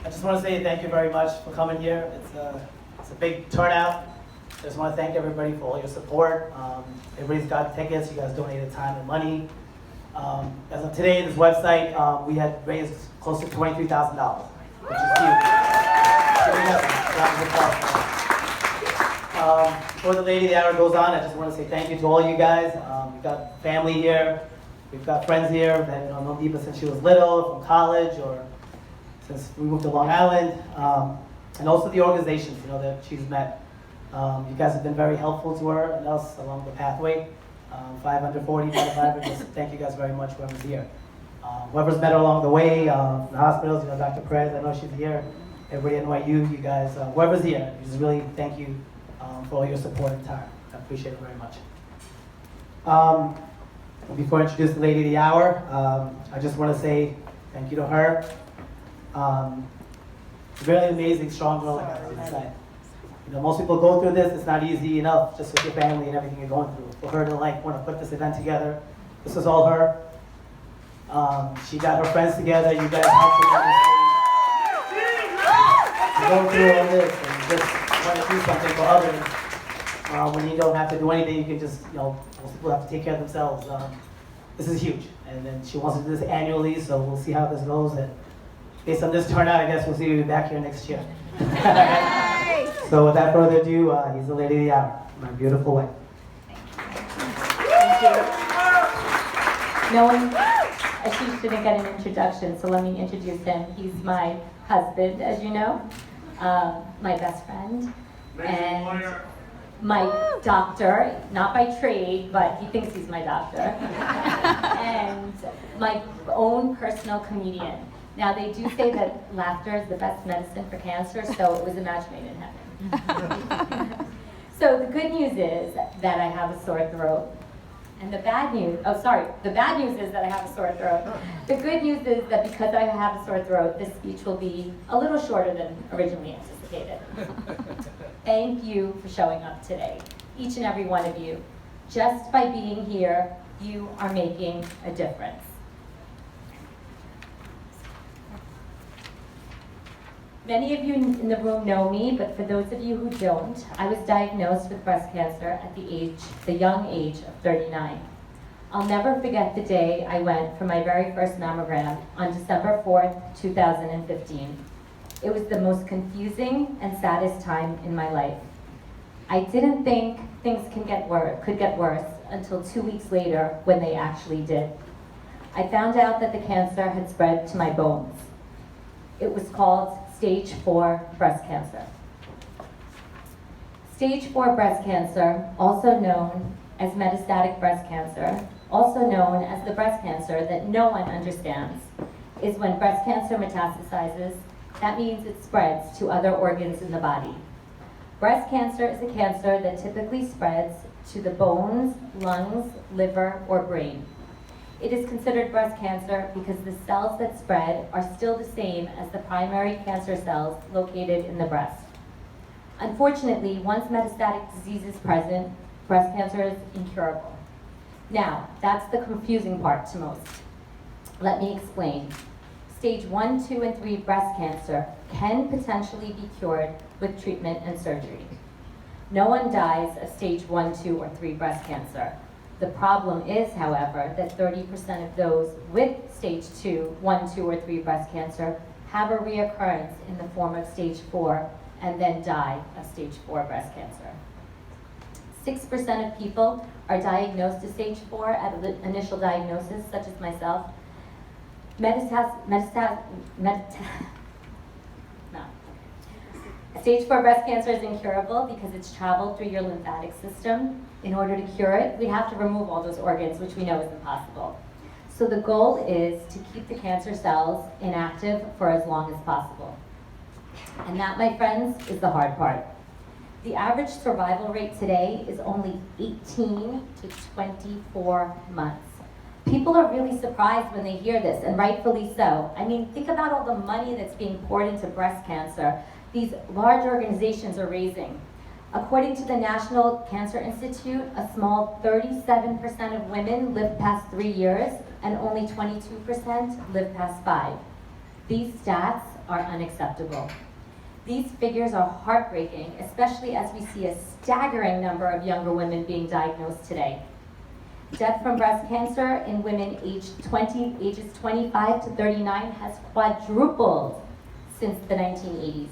I just want to say thank you very much for coming here. It's a big turnout. I just want to thank everybody for all your support. Everybody's got tickets. You guys donated time and money. As of today, this website, we had raised close to $23,000, which is huge. Before the Lady of the Hour goes on, I just want to say thank you to all you guys. We've got family here. We've got friends here that know Deepa since she was little, from college, or since we moved to Long Island. And also the organizations, that she's met. You guys have been very helpful to her and us along the pathway. 540, 500, just thank you guys very much, whoever's here. Whoever's met her along the way, from the hospitals, Dr. Perez, I know she's here. Everybody at NYU, you guys, whoever's here, just really thank you for all your support and time. I appreciate it very much. Before I introduce the Lady of the Hour, I just want to say thank you to her. Really amazing, strong girl like I was inside. Most people go through this. It's not easy enough, just with your family and everything you're going through. For her to want to put this event together, this is all her. She got her friends together. You guys helped her go through all this and just want to do something for others. When you don't have to do anything, you can just, most people have to take care of themselves. This is huge, and then she wants to do this annually, so we'll see how this goes. And based on this turnout, I guess we'll see you back here next year. So without further ado, he's the Lady of the Hour, my beautiful wife. Thank you. No one, she didn't get an introduction, so let me introduce him. He's my husband, as you know, my best friend, and my doctor, not by trade, but he thinks he's my doctor, and my own personal comedian. Now, they do say that laughter is the best medicine for cancer, so it was a match made in heaven. So the good news is that I have a sore throat. And the bad news, the bad news is that I have a sore throat. The good news is that because I have a sore throat, this speech will be a little shorter than originally anticipated. Thank you for showing up today, each and every one of you. Just by being here, you are making a difference. Many of you in the room know me, but for those of you who don't, I was diagnosed with breast cancer at the young age of 39. I'll never forget the day I went for my very first mammogram on December 4th, 2015. It was the most confusing and saddest time in my life. I didn't think things could get worse until 2 weeks later when they actually did. I found out that the cancer had spread to my bones. It was called Stage 4 breast cancer. Stage 4 breast cancer, also known as metastatic breast cancer, also known as the breast cancer that no one understands, is when breast cancer metastasizes. That means it spreads to other organs in the body. Breast cancer is a cancer that typically spreads to the bones, lungs, liver, or brain. It is considered breast cancer because the cells that spread are still the same as the primary cancer cells located in the breast. Unfortunately, once metastatic disease is present, breast cancer is incurable. Now, that's the confusing part to most. Let me explain. Stage 1, 2, and 3 breast cancer can potentially be cured with treatment and surgery. No one dies of stage 1, 2, or 3 breast cancer. The problem is, however, that 30% of those with stage 2, 1, 2, or 3 breast cancer have a reoccurrence in the form of stage 4 and then die of stage 4 breast cancer. 6% of people are diagnosed as stage 4 at initial diagnosis, such as myself. Stage 4 breast cancer is incurable because it's traveled through your lymphatic system. In order to cure it, we have to remove all those organs, which we know is impossible. So the goal is to keep the cancer cells inactive for as long as possible. And that, my friends, is the hard part. The average survival rate today is only 18 to 24 months. People are really surprised when they hear this, and rightfully so. I mean, think about all the money that's being poured into breast cancer these large organizations are raising. According to the National Cancer Institute, a small 37% of women live past 3 years, and only 22% live past 5. These stats are unacceptable. These figures are heartbreaking, especially as we see a staggering number of younger women being diagnosed today. Death from breast cancer in women ages 25 to 39 has quadrupled since the 1980s.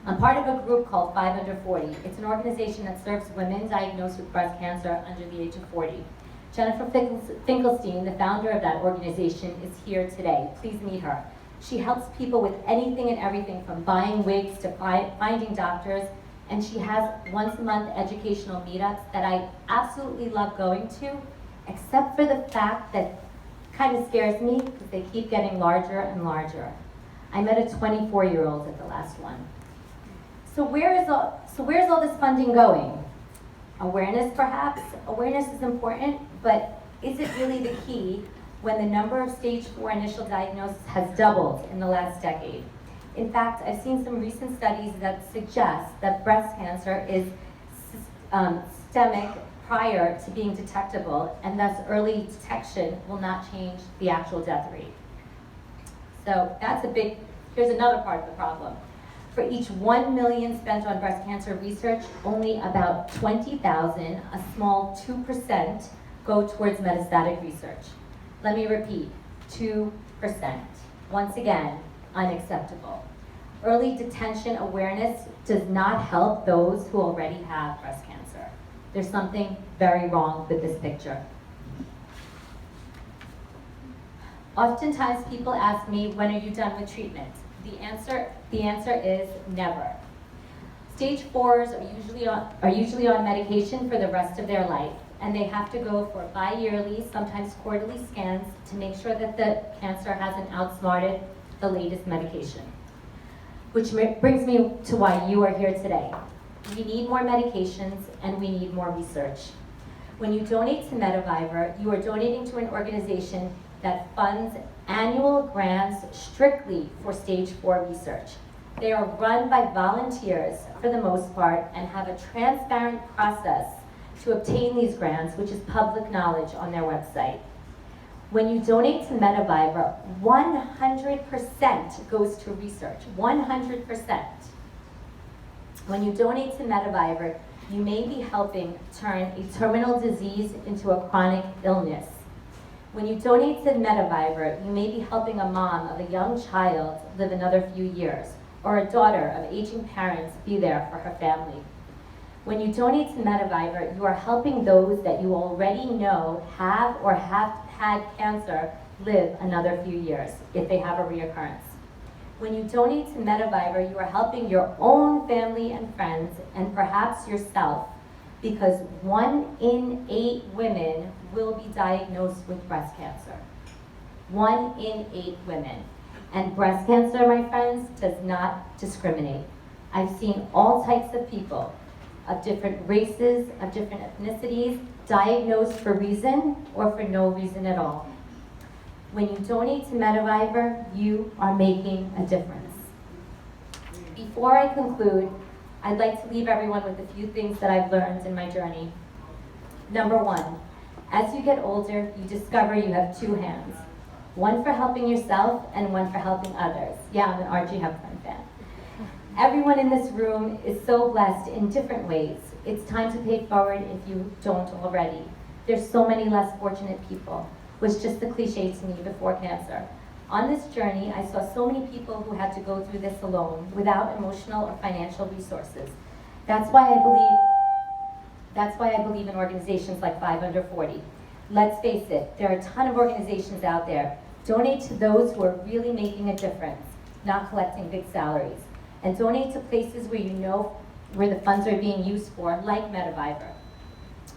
I'm part of a group called 5 Under 40. It's an organization that serves women diagnosed with breast cancer under the age of 40. Jennifer Finkelstein, the founder of that organization, is here today. Please meet her. She helps people with anything and everything from buying wigs to finding doctors, and she has once-a-month educational meetups that I absolutely love going to, except for the fact that kind of scares me because they keep getting larger and larger. I met a 24-year-old at the last one. So where's all this funding going? Awareness, perhaps? Awareness is important, but is it really the key when the number of stage 4 initial diagnoses has doubled in the last decade? In fact, I've seen some recent studies that suggest that breast cancer is systemic prior to being detectable, and thus early detection will not change the actual death rate. So here's another part of the problem. For each 1 million spent on breast cancer research, only about 20,000, a small 2%, go towards metastatic research. Let me repeat, 2%. Once again, unacceptable. Early detection awareness does not help those who already have breast cancer. There's something very wrong with this picture. Oftentimes people ask me, when are you done with treatment? The answer is never. Stage 4s are usually on medication for the rest of their life, and they have to go for bi-yearly, sometimes quarterly scans to make sure that the cancer hasn't outsmarted the latest medication. Which brings me to why you are here today. We need more medications and we need more research. When you donate to Metabash, you are donating to an organization that funds annual grants strictly for stage 4 research. They are run by volunteers for the most part and have a transparent process to obtain these grants, which is public knowledge on their website. When you donate to Metabash, 100% goes to research, 100%. When you donate to Metabash, you may be helping turn a terminal disease into a chronic illness. When you donate to Metabash, you may be helping a mom of a young child live another few years, or a daughter of aging parents be there for her family. When you donate to Metabash, you are helping those that you already know have or have had cancer live another few years, if they have a reoccurrence. When you donate to Metabash, you are helping your own family and friends, and perhaps yourself, because 1 in 8 women will be diagnosed with breast cancer. 1 in 8 women. And breast cancer, my friends, does not discriminate. I've seen all types of people, of different races, of different ethnicities, diagnosed for reason or for no reason at all. When you donate to Metabash, you are making a difference. Before I conclude, I'd like to leave everyone with a few things that I've learned in my journey. Number 1, as you get older, you discover you have 2 hands. One for helping yourself and one for helping others. Yeah, I'm an Archie Hepburn fan. Everyone in this room is so blessed in different ways. It's time to pay forward if you don't already. There's so many less fortunate people, was just the cliche to me before cancer. On this journey, I saw so many people who had to go through this alone, without emotional or financial resources. That's why I believe in organizations like 5 Under 40. Let's face it, there are a ton of organizations out there. Donate to those who are really making a difference, not collecting big salaries. And donate to places where you know where the funds are being used for, like Metabash.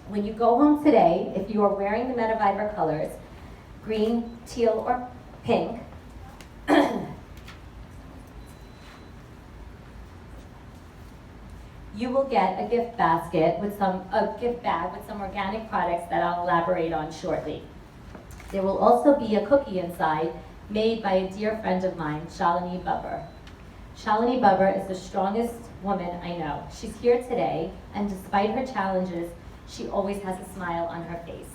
When you go home today, if you are wearing the Metabash colors, green, teal, or pink, you will get a gift bag with some organic products that I'll elaborate on shortly. There will also be a cookie inside made by a dear friend of mine, Shalini Bubber. Shalini Bubber is the strongest woman I know. She's here today, and despite her challenges, she always has a smile on her face.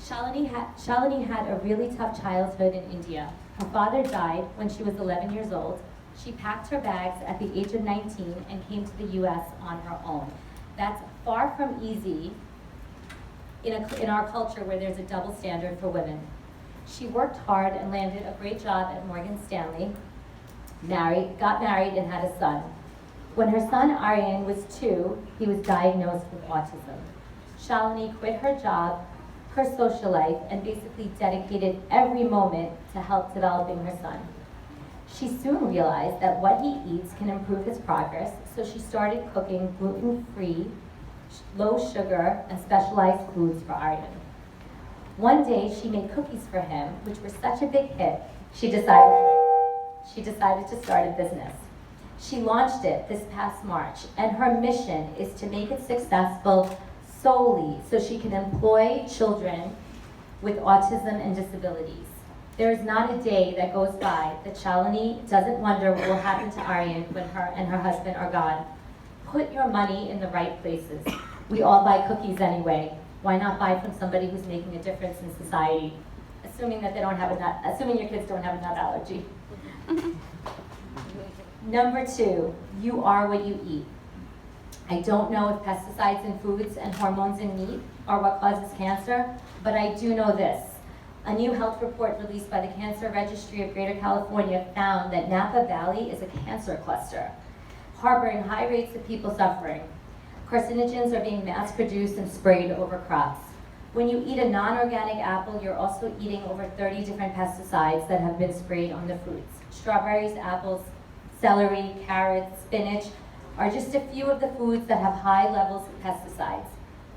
Shalini had a really tough childhood in India. Her father died when she was 11 years old. She packed her bags at the age of 19 and came to the US on her own. That's far from easy in our culture where there's a double standard for women. She worked hard and landed a great job at Morgan Stanley, got married and had a son. When her son Aryan was 2, he was diagnosed with autism. Shalini quit her job, her social life, and basically dedicated every moment to help developing her son. She soon realized that what he eats can improve his progress, so she started cooking gluten-free, low sugar, and specialized foods for Aryan. One day, she made cookies for him, which were such a big hit, she decided to start a business. She launched it this past March, and her mission is to make it successful solely so she can employ children with autism and disabilities. There is not a day that goes by that Shalini doesn't wonder what will happen to Aryan when her and her husband are gone. Put your money in the right places. We all buy cookies anyway. Why not buy from somebody who's making a difference in society? Assuming that assuming your kids don't have a nut allergy. Number 2, you are what you eat. I don't know if pesticides in foods and hormones in meat are what causes cancer, but I do know this. A new health report released by the Cancer Registry of Greater California found that Napa Valley is a cancer cluster, harboring high rates of people suffering. Carcinogens are being mass-produced and sprayed over crops. When you eat a non-organic apple, you're also eating over 30 different pesticides that have been sprayed on the fruits. Strawberries, apples, celery, carrots, spinach are just a few of the foods that have high levels of pesticides.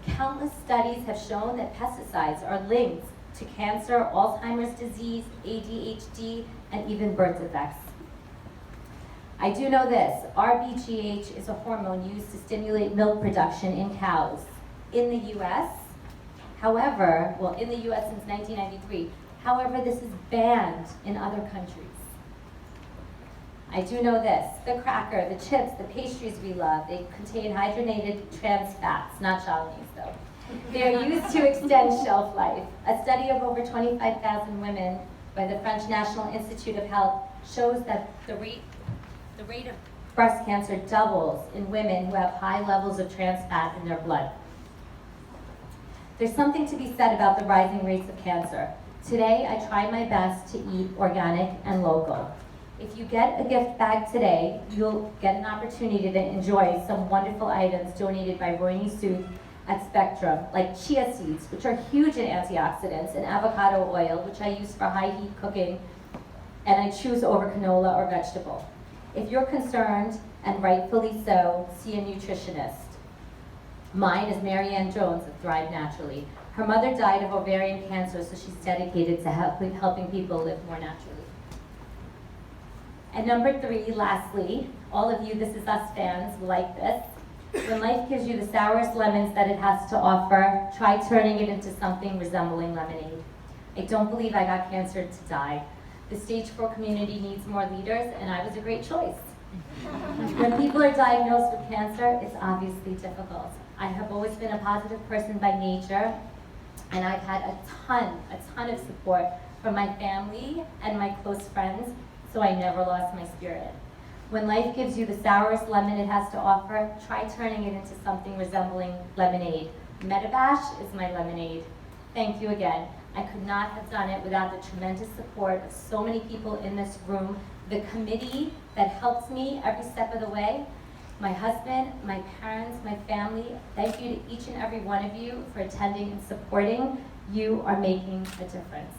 Countless studies have shown that pesticides are linked to cancer, Alzheimer's disease, ADHD, and even birth defects. I do know this, RBGH is a hormone used to stimulate milk production in cows. In the US, however, in the US since 1993, however, this is banned in other countries. I do know this, the cracker, the chips, the pastries we love, they contain hydrogenated trans fats, not Shalini's though. They're used to extend shelf life. A study of over 25,000 women by the French National Institute of Health shows that the rate of breast cancer doubles in women who have high levels of trans fat in their blood. There's something to be said about the rising rates of cancer. Today, I try my best to eat organic and local. If you get a gift bag today, you'll get an opportunity to enjoy some wonderful items donated by Royne Soup at Spectrum, like chia seeds, which are huge in antioxidants, and avocado oil, which I use for high heat cooking, and I choose over canola or vegetable. If you're concerned, and rightfully so, see a nutritionist. Mine is Marianne Jones of Thrive Naturally. Her mother died of ovarian cancer, so she's dedicated to helping people live more naturally. And number 3, lastly, all of you This Is Us fans will like this. When life gives you the sourest lemons that it has to offer, try turning it into something resembling lemonade. I don't believe I got cancer to die. The stage 4 community needs more leaders, and I was a great choice. When people are diagnosed with cancer, it's obviously difficult. I have always been a positive person by nature, and I've had a ton of support from my family and my close friends, so I never lost my spirit. When life gives you the sourest lemon it has to offer, try turning it into something resembling lemonade. Metabash is my lemonade. Thank you again. I could not have done it without the tremendous support of so many people in this room, the committee that helps me every step of the way, my husband, my parents, my family. Thank you to each and every one of you for attending and supporting. You are making a difference.